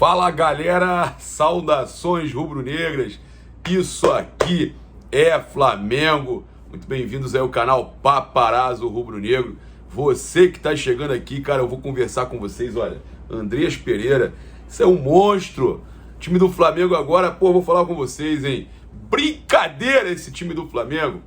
Fala galera, saudações rubro-negras, isso aqui é Flamengo, muito bem-vindos aí ao canal Paparazzo Rubro-Negro. Você que tá chegando aqui, cara, eu vou conversar com vocês, olha, Andreas Pereira, isso é um monstro, time do Flamengo agora, pô, vou falar com vocês, hein, brincadeira esse time do Flamengo.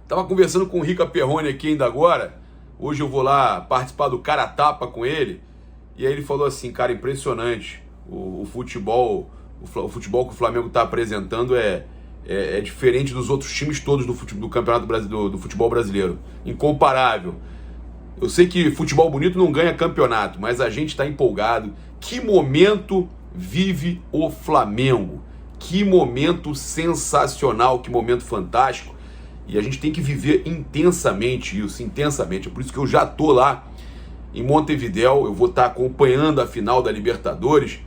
Tava conversando com o Rica Perrone aqui ainda agora, hoje eu vou lá participar do Cara Tapa com ele. E aí ele falou assim, cara, impressionante, o futebol que o Flamengo está apresentando é diferente dos outros times todos do Campeonato Brasileiro, do futebol brasileiro, incomparável. Eu sei que futebol bonito não ganha campeonato, mas a gente está empolgado. Que momento vive o Flamengo, que momento sensacional, que momento fantástico, e a gente tem que viver intensamente isso, intensamente, é por isso que eu já tô lá em Montevidéu, eu vou estar acompanhando a final da Libertadores,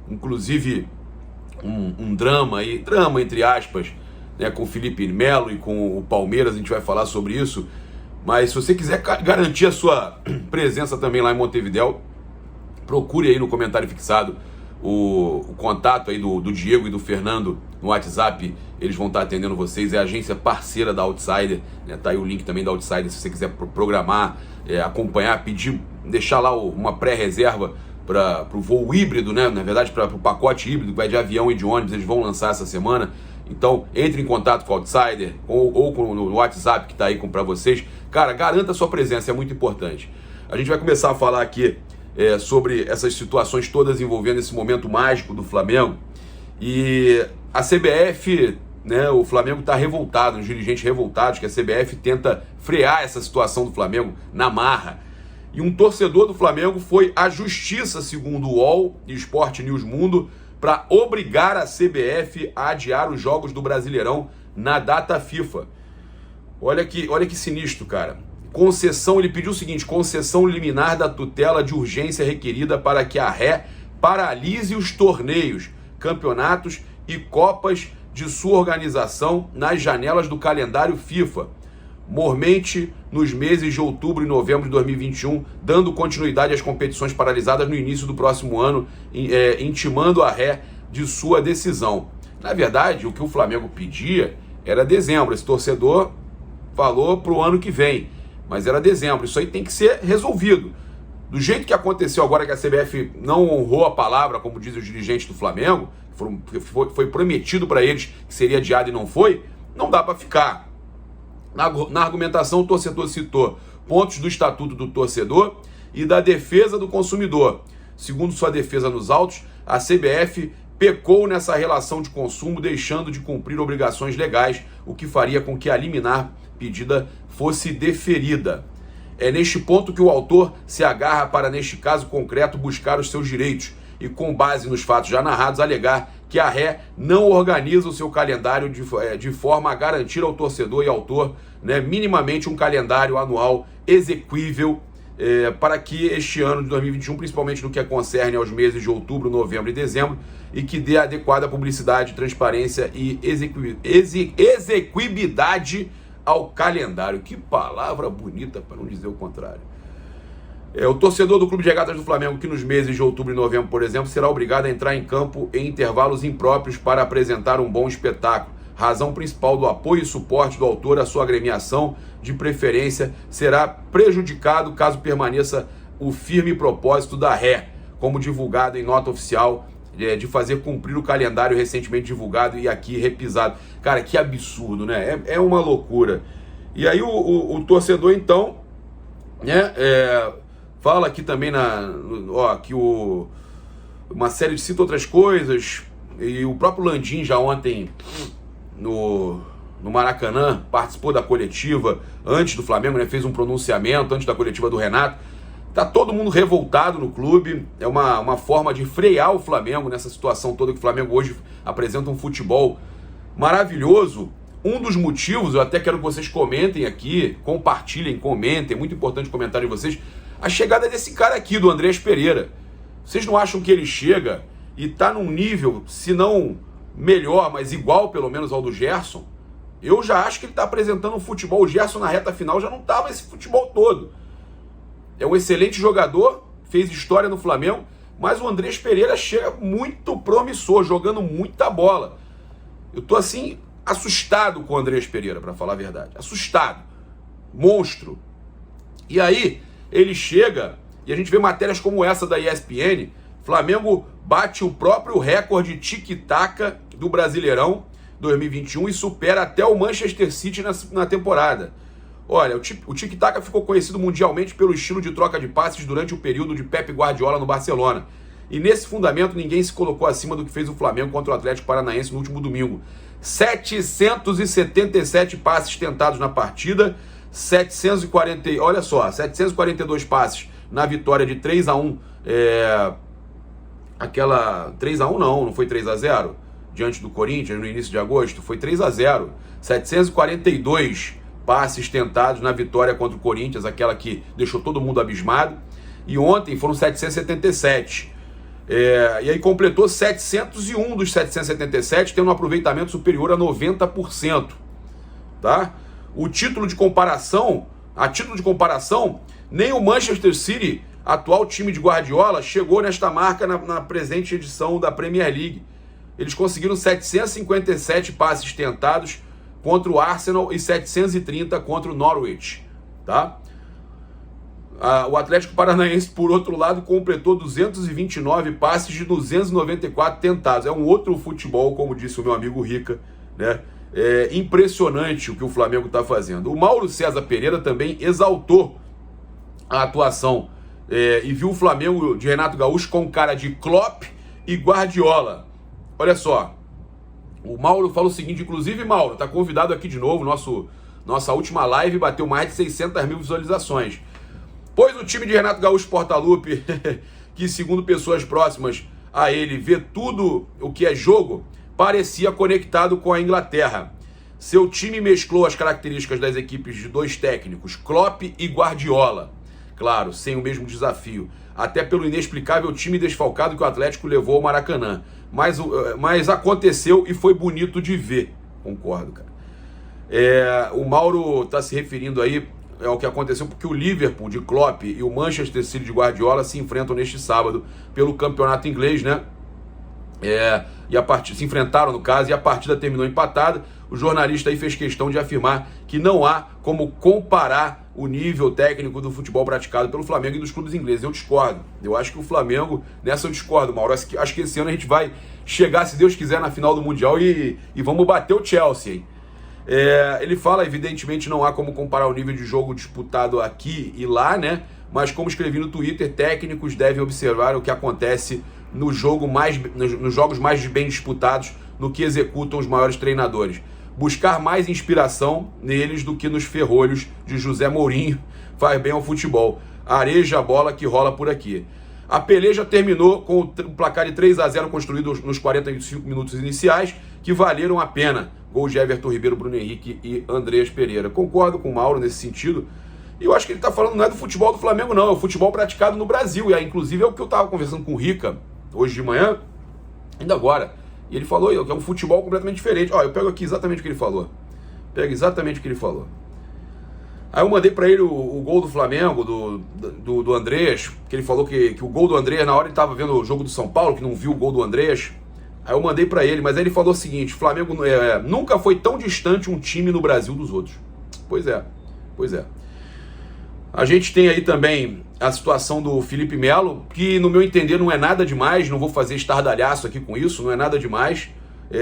inclusive um drama entre aspas, né, com o Felipe Melo e com o Palmeiras, a gente vai falar sobre isso, mas se você quiser garantir a sua presença também lá em Montevidéu, procure aí no comentário fixado o contato aí do Diego e do Fernando no WhatsApp, eles vão estar atendendo vocês, é a agência parceira da Outsider, né, tá aí o link também da Outsider, se você quiser programar, acompanhar, pedir, deixar lá uma pré-reserva para o voo híbrido, né, na verdade para o pacote híbrido, que vai de avião e de ônibus, eles vão lançar essa semana, então entre em contato com a Outsider ou no WhatsApp que tá aí para vocês, cara, garanta a sua presença, é muito importante. A gente vai começar a falar aqui sobre essas situações todas envolvendo esse momento mágico do Flamengo. E a CBF, né, o Flamengo está revoltado, os dirigentes revoltados, que a CBF tenta frear essa situação do Flamengo na marra. E um torcedor do Flamengo foi à justiça, segundo o UOL e Sport News Mundo, para obrigar a CBF a adiar os jogos do Brasileirão na data FIFA. Olha que sinistro, cara. Concessão, ele pediu o seguinte: concessão liminar da tutela de urgência requerida para que a Ré paralise os torneios, campeonatos e copas de sua organização nas janelas do calendário FIFA, mormente nos meses de outubro e novembro de 2021, dando continuidade às competições paralisadas no início do próximo ano, intimando a Ré de sua decisão. Na verdade, o que o Flamengo pedia era dezembro, esse torcedor falou para o ano que vem, mas era dezembro, isso aí tem que ser resolvido. Do jeito que aconteceu agora, que a CBF não honrou a palavra, como dizem os dirigentes do Flamengo, foi prometido para eles que seria adiado e não foi, não dá para ficar. Na argumentação, o torcedor citou pontos do Estatuto do Torcedor e da defesa do consumidor. Segundo sua defesa nos autos, a CBF pecou nessa relação de consumo, deixando de cumprir obrigações legais, o que faria com que a liminar pedida fosse deferida. É neste ponto que o autor se agarra para, neste caso concreto, buscar os seus direitos e, com base nos fatos já narrados, alegar que a Ré não organiza o seu calendário de forma a garantir ao torcedor e autor, né, minimamente um calendário anual exequível para que este ano de 2021, principalmente no que concerne aos meses de outubro, novembro e dezembro, e que dê adequada publicidade, transparência e exequibilidade ao calendário. Que palavra bonita, para não dizer o contrário. O torcedor do Clube de Regatas do Flamengo, que nos meses de outubro e novembro, por exemplo, será obrigado a entrar em campo em intervalos impróprios para apresentar um bom espetáculo. Razão principal do apoio e suporte do autor à sua agremiação, de preferência, será prejudicado caso permaneça o firme propósito da Ré, como divulgado em nota oficial, de fazer cumprir o calendário recentemente divulgado e aqui repisado. Cara, que absurdo, né? É uma loucura. E aí o torcedor, então, né, fala aqui também que uma série de cita outras coisas, e o próprio Landim já ontem no Maracanã participou da coletiva antes do Flamengo, né, fez um pronunciamento antes da coletiva do Renato. Tá todo mundo revoltado no clube, é uma forma de frear o Flamengo nessa situação toda, que o Flamengo hoje apresenta um futebol maravilhoso. Um dos motivos, eu até quero que vocês comentem aqui, compartilhem, comentem, é muito importante o comentário de vocês, a chegada desse cara aqui, do Andreas Pereira. Vocês não acham que ele chega e tá num nível, se não melhor, mas igual pelo menos ao do Gerson? Eu já acho que ele tá apresentando um futebol, o Gerson na reta final já não tava esse futebol todo. É um excelente jogador, fez história no Flamengo, mas o Andrés Pereira chega muito promissor, jogando muita bola. Eu tô assim, assustado com o Andrés Pereira, para falar a verdade. Assustado. Monstro. E aí, ele chega, e a gente vê matérias como essa da ESPN, Flamengo bate o próprio recorde tic-tac do Brasileirão 2021 e supera até o Manchester City na temporada. Olha, o tic-tac ficou conhecido mundialmente pelo estilo de troca de passes durante o período de Pep Guardiola no Barcelona. E nesse fundamento ninguém se colocou acima do que fez o Flamengo contra o Atlético Paranaense no último domingo. 777 passes tentados na partida, 742 passes na vitória de 3-1. Aquela 3-1 não foi 3-0 diante do Corinthians no início de agosto, foi 3-0. 742 passes tentados na vitória contra o Corinthians, aquela que deixou todo mundo abismado. E ontem foram 777. E aí completou 701 dos 777, tendo um aproveitamento superior a 90%. Tá? A título de comparação, nem o Manchester City, atual time de Guardiola, chegou nesta marca na presente edição da Premier League. Eles conseguiram 757 passes tentados contra o Arsenal e 730 contra o Norwich. Tá? O Atlético Paranaense, por outro lado, completou 229 passes de 294 tentados. É um outro futebol, como disse o meu amigo Rica, né? É impressionante o que o Flamengo está fazendo. O Mauro César Pereira também exaltou a atuação e viu o Flamengo de Renato Gaúcho com cara de Klopp e Guardiola. Olha só, o Mauro fala o seguinte, inclusive, Mauro, está convidado aqui de novo, nossa última live bateu mais de 600 mil visualizações. Pois o time de Renato Gaúcho Portaluppi, que segundo pessoas próximas a ele vê tudo o que é jogo, parecia conectado com a Inglaterra. Seu time mesclou as características das equipes de dois técnicos, Klopp e Guardiola. Claro, sem o mesmo desafio. Até pelo inexplicável time desfalcado que o Atlético levou ao Maracanã. Mas aconteceu e foi bonito de ver. Concordo, cara. O Mauro está se referindo aí ao que aconteceu porque o Liverpool de Klopp e o Manchester City de Guardiola se enfrentam neste sábado pelo campeonato inglês, né? Se enfrentaram no caso e a partida terminou empatada. O jornalista aí fez questão de afirmar que não há como comparar o nível técnico do futebol praticado pelo Flamengo e dos clubes ingleses. Eu discordo. Eu acho que o Flamengo, nessa eu discordo, Mauro. Acho que esse ano a gente vai chegar, se Deus quiser, na final do Mundial e vamos bater o Chelsea, hein? Ele fala, evidentemente, não há como comparar o nível de jogo disputado aqui e lá, né? Mas como escrevi no Twitter, técnicos devem observar o que acontece nos jogos mais bem disputados, no que executam os maiores treinadores. Buscar mais inspiração neles do que nos ferrolhos de José Mourinho faz bem ao futebol. Areja a bola que rola por aqui. A peleja terminou com o placar de 3-0 construído nos 45 minutos iniciais, que valeram a pena. Gols de Everton Ribeiro, Bruno Henrique e Andrés Pereira. Concordo com o Mauro nesse sentido. E eu acho que ele está falando não é do futebol do Flamengo, não. É o futebol praticado no Brasil. E aí, inclusive, é o que eu estava conversando com o Rica hoje de manhã, ainda agora. E ele falou que é um futebol completamente diferente. Ó, eu pego aqui exatamente o que ele falou. Aí eu mandei pra ele o gol do Flamengo, do Andrés, que ele falou que o gol do Andrés, na hora ele tava vendo o jogo do São Paulo, que não viu o gol do Andrés. Aí eu mandei pra ele, mas aí ele falou o seguinte: Flamengo nunca foi tão distante um time no Brasil dos outros. Pois é. A gente tem aí também a situação do Felipe Melo, que no meu entender não é nada demais, não vou fazer estardalhaço aqui com isso, não é nada demais.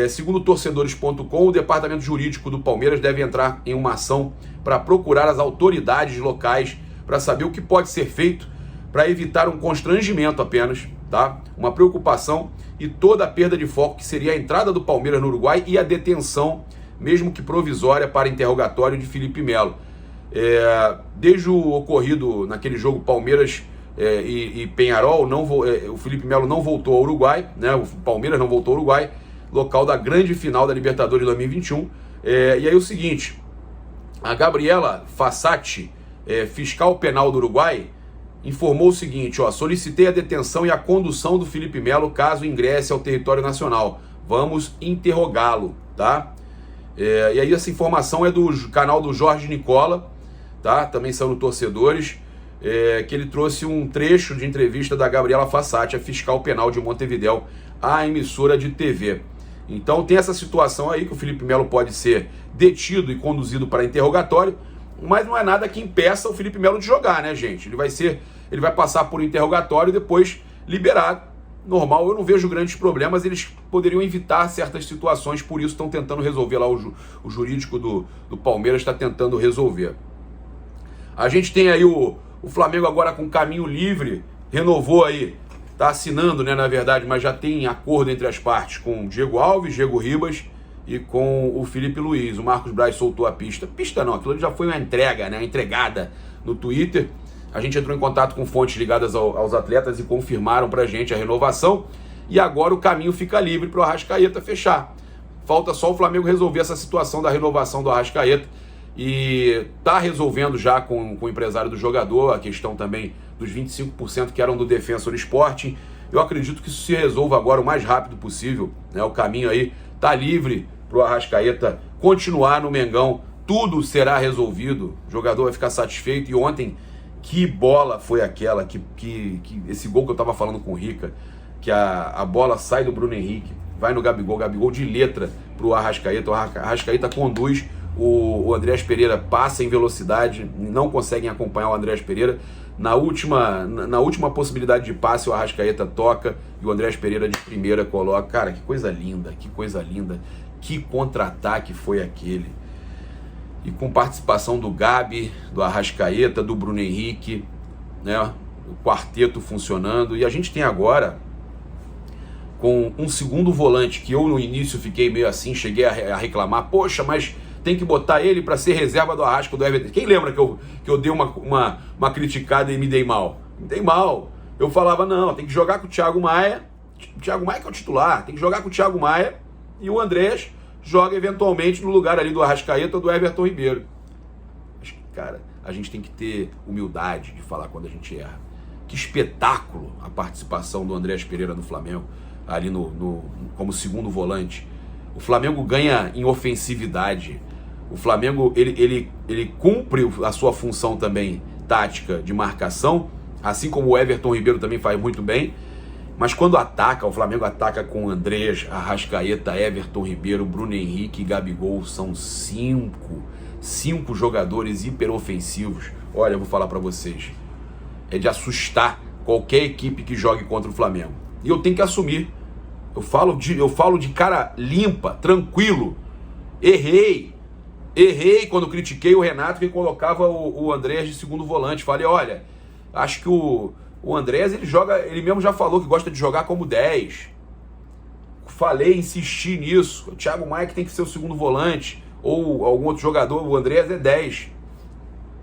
Segundo torcedores.com, o departamento jurídico do Palmeiras deve entrar em uma ação para procurar as autoridades locais para saber o que pode ser feito para evitar um constrangimento apenas, tá? Uma preocupação e toda a perda de foco que seria a entrada do Palmeiras no Uruguai e a detenção, mesmo que provisória, para interrogatório de Felipe Melo. Desde o ocorrido naquele jogo Palmeiras e Peñarol, o Felipe Melo não voltou ao Uruguai, né? O Palmeiras não voltou ao Uruguai, local da grande final da Libertadores de 2021. E aí o seguinte, a Gabriela Fassati, fiscal penal do Uruguai, informou o seguinte: solicitei a detenção e a condução do Felipe Melo caso ingresse ao território nacional. Vamos interrogá-lo, tá? E aí essa informação é do canal do Jorge Nicola, tá? Também são no Torcedores. que ele trouxe um trecho de entrevista da Gabriela Fassati, a fiscal penal de Montevidéu, à emissora de TV. Então tem essa situação aí que o Felipe Melo pode ser detido e conduzido para interrogatório, mas não é nada que impeça o Felipe Melo de jogar, né, gente? Ele vai passar por interrogatório e depois liberado. Normal, eu não vejo grandes problemas, eles poderiam evitar certas situações, por isso estão tentando resolver lá, o jurídico do Palmeiras está tentando resolver. A gente tem aí o Flamengo agora com caminho livre, renovou aí, está assinando, né, na verdade, mas já tem acordo entre as partes com Diego Alves, Diego Ribas e com o Felipe Luiz. O Marcos Braz soltou a pista. Pista não, aquilo já foi uma entrega, né, entregada no Twitter. A gente entrou em contato com fontes ligadas aos atletas e confirmaram pra gente a renovação. E agora o caminho fica livre para o Arrascaeta fechar. Falta só o Flamengo resolver essa situação da renovação do Arrascaeta. E tá resolvendo já com o empresário do jogador a questão também dos 25% que eram do Defensor Sporting. Eu acredito que isso se resolva agora o mais rápido possível, né? O caminho aí tá livre para o Arrascaeta continuar no Mengão. Tudo será resolvido. O jogador vai ficar satisfeito. E ontem, que bola foi aquela, que esse gol que eu tava falando com o Rica, que a bola sai do Bruno Henrique, vai no Gabigol de letra pro Arrascaeta, o Arrascaeta conduz, o Andreas Pereira passa em velocidade, não conseguem acompanhar o Andreas Pereira, na última possibilidade de passe o Arrascaeta toca e o Andreas Pereira de primeira coloca. Cara, que coisa linda, que contra-ataque foi aquele. E com participação do Gabi, do Arrascaeta, do Bruno Henrique, né? O quarteto funcionando. E a gente tem agora, com um segundo volante, que eu no início fiquei meio assim, cheguei a reclamar, poxa, mas tem que botar ele para ser reserva do Arrasca, do Everton. Quem lembra que eu dei uma criticada e me dei mal? Me dei mal. Eu falava, não, tem que jogar com o Thiago Maia. O Thiago Maia que é o titular. Tem que jogar com o Thiago Maia e o Andrés joga eventualmente no lugar ali do Arrascaeta ou do Everton Ribeiro. Acho que, cara, a gente tem que ter humildade de falar quando a gente erra. Que espetáculo a participação do Andreas Pereira no Flamengo, ali como segundo volante. O Flamengo ganha em ofensividade. O Flamengo, ele cumpre a sua função também tática de marcação, assim como o Everton Ribeiro também faz muito bem. Mas quando ataca, o Flamengo ataca com Andrés, Arrascaeta, Everton Ribeiro, Bruno Henrique e Gabigol. São cinco jogadores hiperofensivos. Olha, eu vou falar para vocês. É de assustar qualquer equipe que jogue contra o Flamengo. E eu tenho que assumir. Eu falo de cara limpa, tranquilo. Errei quando critiquei o Renato que colocava o Andrés de segundo volante. Falei, olha, acho que o Andrés, ele mesmo já falou que gosta de jogar como 10. Falei, insisti nisso. O Thiago Maia que tem que ser o segundo volante, ou algum outro jogador, o Andrés é 10.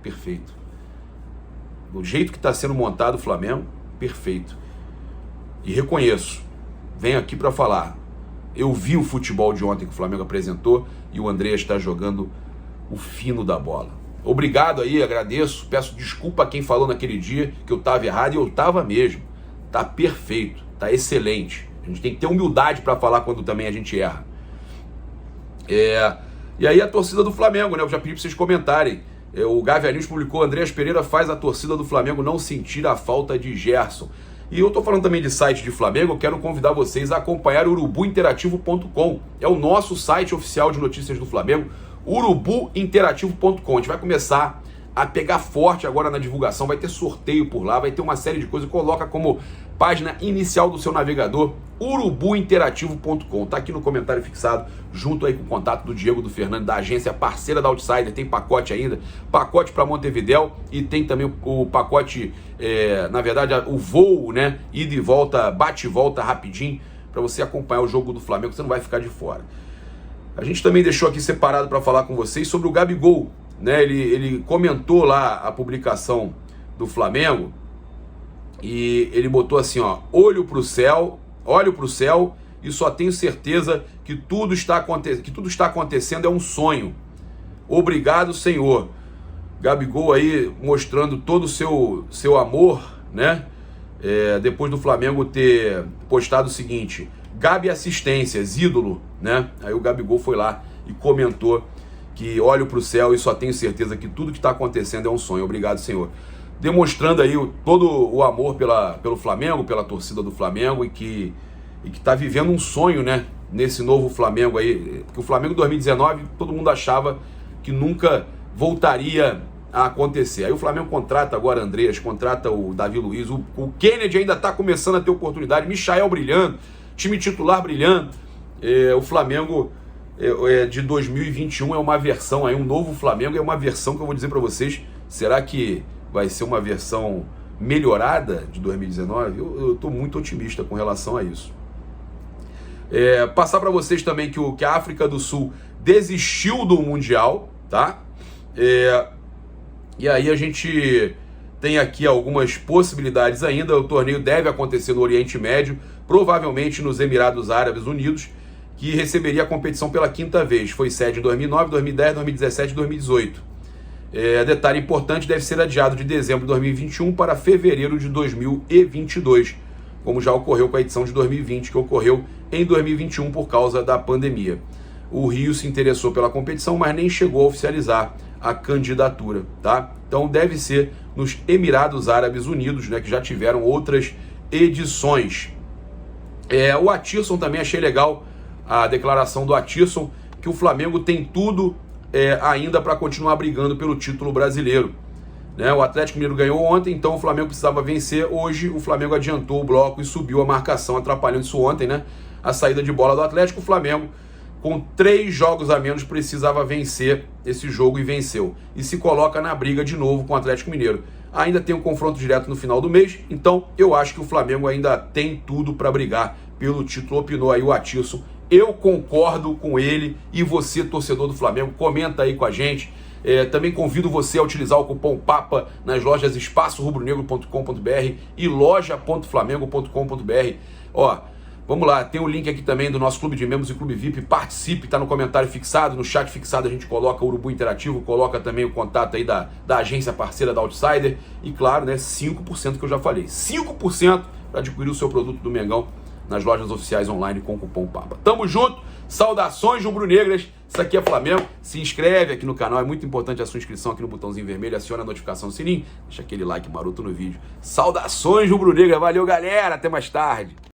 Perfeito. Do jeito que está sendo montado o Flamengo, perfeito. E reconheço, venho aqui para falar, eu vi o futebol de ontem que o Flamengo apresentou e o Andrés está jogando o fino da bola. Obrigado aí, agradeço, peço desculpa a quem falou naquele dia que eu estava errado, e eu estava mesmo. Tá perfeito, tá excelente. A gente tem que ter humildade para falar quando também a gente erra. E aí a torcida do Flamengo, né? Eu já pedi para vocês comentarem. O Gavi News publicou, Andreas Pereira faz a torcida do Flamengo não sentir a falta de Gerson. E eu tô falando também de site de Flamengo, eu quero convidar vocês a acompanhar urubuinterativo.com. É o nosso site oficial de notícias do Flamengo, urubuinterativo.com. A gente vai começar a pegar forte agora na divulgação, vai ter sorteio por lá, vai ter uma série de coisas. Coloca como página inicial do seu navegador, urubuinterativo.com. Tá aqui no comentário fixado, junto aí com o contato do Diego, do Fernando, da agência parceira da Outsider. Tem pacote ainda, pacote para Montevidéu, e tem também o pacote, na verdade, o voo, né? Ida e volta, bate e volta rapidinho, para você acompanhar o jogo do Flamengo, você não vai ficar de fora. A gente também deixou aqui separado para falar com vocês sobre o Gabigol, né? Ele comentou lá a publicação do Flamengo e ele botou assim, ó, olho pro céu e só tenho certeza que tudo está acontecendo é um sonho. Obrigado, Senhor. Gabigol aí mostrando todo o seu amor, né? Depois do Flamengo ter postado o seguinte: Gabi assistências, ídolo, né? Aí o Gabigol foi lá e comentou que olho para o céu e só tenho certeza que tudo que está acontecendo é um sonho. Obrigado, Senhor. demonstrando aí todo o amor pelo Flamengo, pela torcida do Flamengo e que está vivendo um sonho, né, nesse novo Flamengo aí, porque o Flamengo 2019 todo mundo achava que nunca voltaria a acontecer. Aí o Flamengo contrata agora Andreas, contrata o Davi Luiz, o Kennedy ainda está começando a ter oportunidade, Michael brilhando, time titular brilhando. O Flamengo de 2021 é uma versão aí, um novo Flamengo, é uma versão que eu vou dizer para vocês, será que vai ser uma versão melhorada de 2019? Eu estou muito otimista com relação a isso. Passar para vocês também que a África do Sul desistiu do Mundial, tá? E aí a gente tem aqui algumas possibilidades ainda. O torneio deve acontecer no Oriente Médio, provavelmente nos Emirados Árabes Unidos, que receberia a competição pela 5ª vez. Foi sede em 2009, 2010, 2017 e 2018. Detalhe importante, deve ser adiado de dezembro de 2021 para fevereiro de 2022, como já ocorreu com a edição de 2020, que ocorreu em 2021 por causa da pandemia. O Rio se interessou pela competição, mas nem chegou a oficializar a candidatura, tá? Então deve ser nos Emirados Árabes Unidos, né, que já tiveram outras edições. O Atirson também, achei legal a declaração do Atirson, que o Flamengo tem tudo ainda para continuar brigando pelo título brasileiro. Né? O Atlético Mineiro ganhou ontem, então o Flamengo precisava vencer. Hoje o Flamengo adiantou o bloco e subiu a marcação, atrapalhando isso ontem, né? A saída de bola do Atlético. O Flamengo, com 3 jogos a menos, precisava vencer esse jogo e venceu. E se coloca na briga de novo com o Atlético Mineiro. Ainda tem um confronto direto no final do mês, então eu acho que o Flamengo ainda tem tudo para brigar pelo título. Opinou aí o Atirson. Eu concordo com ele. E você, torcedor do Flamengo, comenta aí com a gente. Também convido você a utilizar o cupom PAPA nas lojas espaçorubronegro.com.br e loja.flamengo.com.br. Ó, vamos lá, tem o link aqui também do nosso clube de membros e clube VIP. Participe, tá no comentário fixado, no chat fixado a gente coloca o Urubu Interativo, coloca também o contato aí da agência parceira da Outsider e, claro, né, 5% que eu já falei. 5% para adquirir o seu produto do Mengão nas lojas oficiais online com o cupom PAPA. Tamo junto, saudações rubro-negras, isso aqui é Flamengo. Se inscreve aqui no canal, é muito importante a sua inscrição aqui no botãozinho vermelho, aciona a notificação do sininho, deixa aquele like maroto no vídeo. Saudações rubro-negras, valeu galera, até mais tarde.